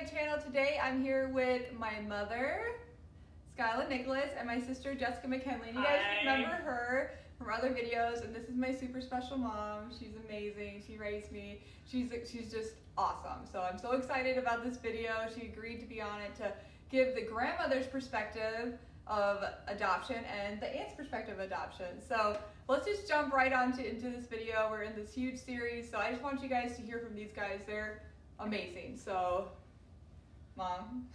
channel. Today I'm here with my mother, Skyla Nicholas, and my sister, Jessica McKinley. And you guys remember her from other videos, and this is my super special mom. She's amazing. She raised me. She's just awesome. So I'm so excited about this video. She agreed to be on it to give the grandmother's perspective of adoption and the aunt's perspective of adoption. So let's just jump right into this video. We're in this huge series, so I just want you guys to hear from these guys. They're amazing. So, Mom.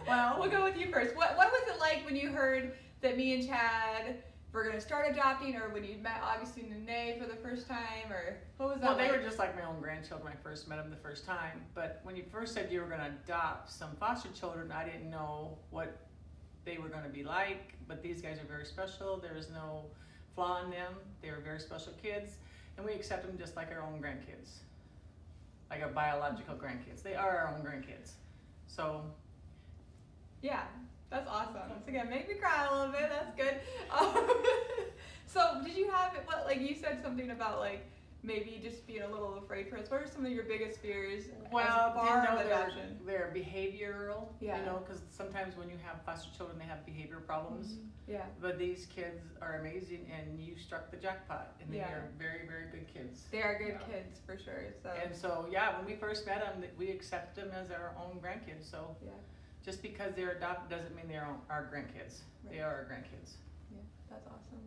Well, we'll go with you first. What was it like when you heard that me and Chad were going to start adopting, or when you met Augustine and Nay for the first time, or what was that like? Well, they were just like my own grandchildren when I first met them the first time. But when you first said you were going to adopt some foster children, I didn't know what they were going to be like. But these guys are very special. There is no flaw in them. They were very special kids, and we accept them just like our own grandkids, like our biological grandkids. They are our own grandkids. So, yeah. That's awesome. So again, make me cry a little bit. That's good. So did you have you said something about like maybe just being a little afraid for us. What are some of your biggest fears? Well, adoption? They're behavioral. Yeah. You know, because sometimes when you have foster children, they have behavior problems. Mm-hmm. Yeah. But these kids are amazing, and you struck the jackpot. And they are very, very good kids. They are good kids for sure. So. And so, yeah, when we first met them, we accepted them as our own grandkids. So. Yeah. Just because they're adopted doesn't mean they're our grandkids. Right. They are our grandkids. Yeah, that's awesome.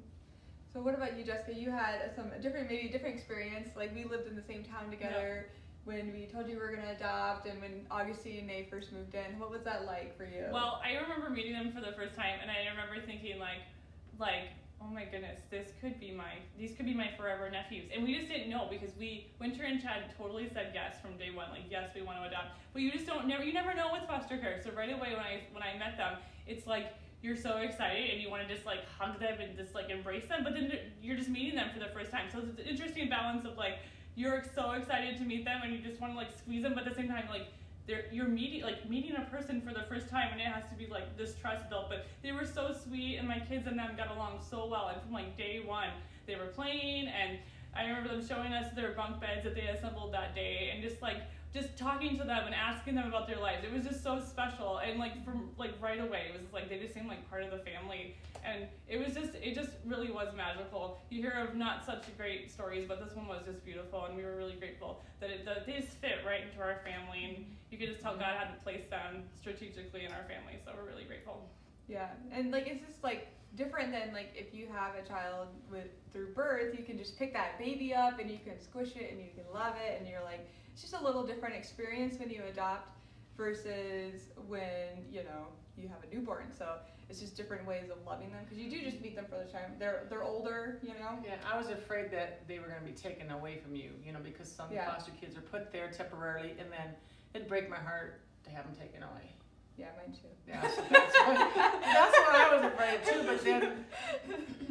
So what about you, Jessica? You had some different experience. Like we lived in the same town together when we told you we were going to adopt, and when Augustine and Nay first moved in. What was that like for you? Well, I remember meeting them for the first time, and I remember thinking like, oh my goodness, these could be my forever nephews. And we just didn't know, because Winter and Chad totally said yes from day one, like yes, we want to adopt. But you just you never know with foster care. So right away when I met them, it's like you're so excited and you want to just like hug them and just like embrace them, but then you're just meeting them for the first time. So it's an interesting balance of like you're so excited to meet them and you just want to like squeeze them, but at the same time like you're meeting a person for the first time, and it has to be like this trust built. But they were so sweet, and my kids and them got along so well. And from like day one, they were playing, and I remember them showing us their bunk beds that they assembled that day, and just talking to them and asking them about their lives. It was just so special, and like from like right away, it was like they just seemed like part of the family, and it just really was magical. You hear of not such great stories, but this one was just beautiful, and we were really grateful that they just fit right into our family, and you could just tell God had to place them strategically in our family. So we're really grateful. Yeah, and like it's just like different than like if you have a child through birth, you can just pick that baby up and you can squish it and you can love it, and you're like, it's just a little different experience when you adopt versus when you have a newborn. So it's just different ways of loving them, because you do just meet them for the time. They're older, Yeah, I was afraid that they were going to be taken away from you, because some foster kids are put there temporarily, and then it'd break my heart to have them taken away. Yeah, mine too. Yeah, so that's what I was afraid too.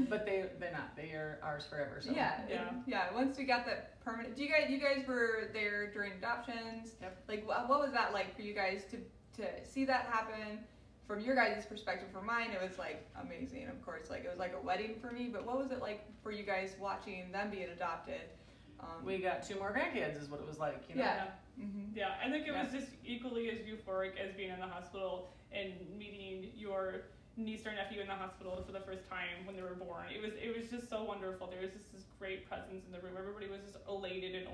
But they're not. They are ours forever. So. Yeah. Once we got that permanent, you guys were there during adoptions. Yep. Like, what was that like for you guys to see that happen? From your guys' perspective, from mine, it was like amazing. Of course, like it was like a wedding for me. But what was it like for you guys watching them being adopted? We got 2 more grandkids, is what it was like. Yeah. Mm-hmm. Yeah, I think it was just equally as euphoric as being in the hospital and meeting your niece or nephew in the hospital for the first time when they were born. It was just so wonderful. There was just this great presence in the room. Everybody was just elated and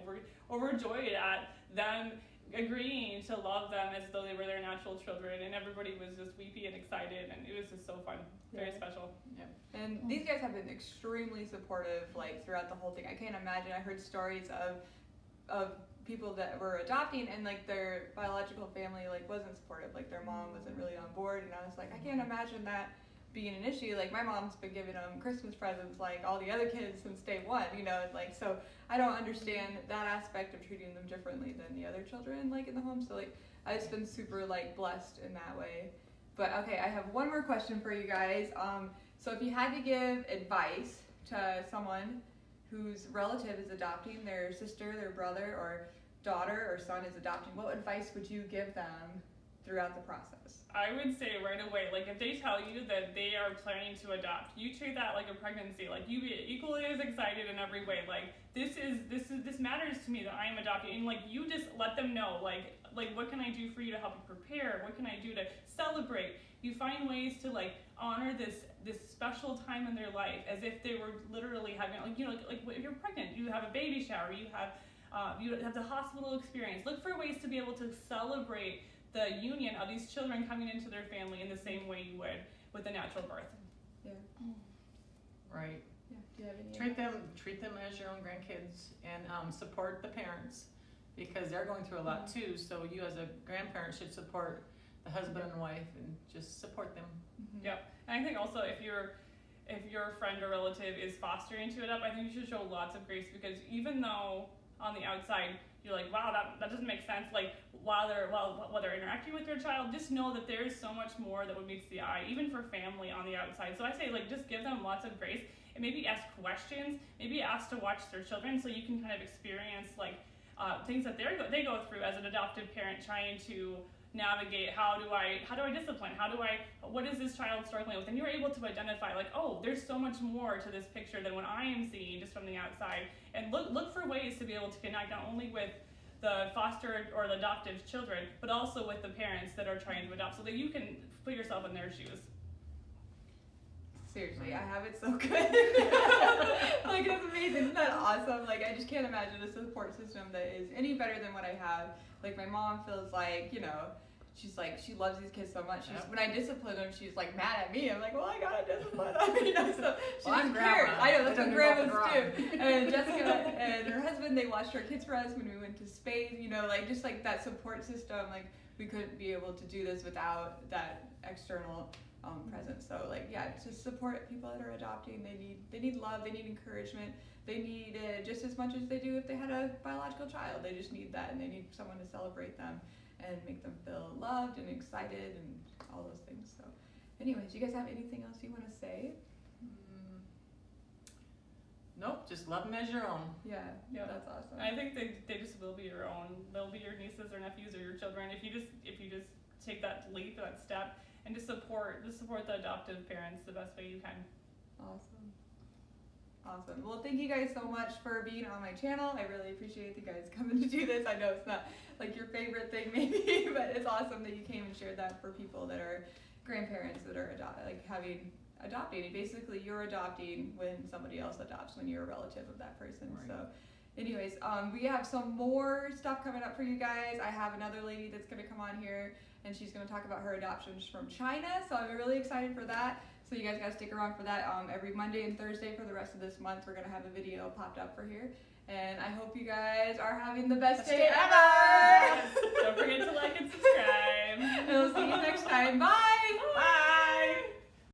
overjoyed at them agreeing to love them as though they were their natural children, and everybody was just weepy and excited, and it was just so fun. Very special. Yeah. And these guys have been extremely supportive like throughout the whole thing. I can't imagine. I heard stories of people that were adopting and like their biological family like wasn't supportive, like their mom wasn't really on board, and I was like, I can't imagine that being an issue. Like my mom's been giving them Christmas presents like all the other kids since day one, like, so I don't understand that aspect of treating them differently than the other children like in the home. So like I've just been super like blessed in that way. But okay, I have one more question for you guys. So if you had to give advice to someone whose relative is adopting, their sister, their brother, or daughter or son is adopting, what advice would you give them throughout the process? I would say right away, like if they tell you that they are planning to adopt, you treat that like a pregnancy. Like you be equally as excited in every way. Like this matters to me that I am adopting, and like you just let them know, like what can I do for you to help you prepare? What can I do to celebrate? You find ways to like honor this special time in their life as if they were literally having, like, you know, like if you're pregnant, you have a baby shower, you have the hospital experience. Look for ways to be able to celebrate the union of these children coming into their family in the same way you would with a natural birth. Yeah. Right. Yeah. Do you have any? Treat them as your own grandkids, and support the parents, because they're going through a lot too. So you as a grandparent should support the husband and wife, and just support them. Mm-hmm. Yep. And I think also if your friend or relative is fostering to adopt, I think you should show lots of grace, because even though on the outside you're like, wow, that doesn't make sense, like while they're interacting with their child, just know that there is so much more that would meet the eye, even for family on the outside. So I say, like, just give them lots of grace, and maybe ask questions, maybe ask to watch their children, so you can kind of experience like things that they go through as an adoptive parent, trying to navigate how do I discipline, what is this child struggling with, and you're able to identify like, oh, there's so much more to this picture than what I am seeing just from the outside, and look for ways to be able to connect not only with the foster or the adoptive children, but also with the parents that are trying to adopt, so that you can put yourself in their shoes. Seriously, I have it so good. Like, it's amazing. Isn't that awesome? Like, I just can't imagine a support system that is any better than what I have. Like, my mom feels like, you know, she's like, she loves these kids so much. When I discipline them, she's like mad at me. I'm like, well, I gotta discipline them. You know, so she I'm cares. grandma. I know, that's what grandmas do. And Jessica and her husband, they watched our kids for us when we went to Spain. You know, like, just like that support system. Like, we couldn't be able to do this without that external presence. So, like, yeah, to support people that are adopting, they need love, they need encouragement, they need it just as much as they do if they had a biological child. They just need that, and they need someone to celebrate them and make them feel loved and excited and all those things. So anyways, you guys have anything else you want to say? Nope, just love them as your own. Yeah, that's awesome. I think they just will be your own. They'll be your nieces or nephews or your children if you just take that leap, that step, and just support the adoptive parents the best way you can. Awesome. Well, thank you guys so much for being on my channel. I really appreciate you guys coming to do this. I know it's not like your favorite thing maybe, but it's awesome that you came and shared that for people that are grandparents that are adopting. And basically, you're adopting when somebody else adopts, when you're a relative of that person. Right. So anyways, we have some more stuff coming up for you guys. I have another lady that's going to come on here, and she's going to talk about her adoptions from China. So I'm really excited for that. So you guys got to stick around for that. Every Monday and Thursday for the rest of this month, we're going to have a video popped up for here. And I hope you guys are having the best day ever. Don't forget to like and subscribe. And we'll see you next time. Bye.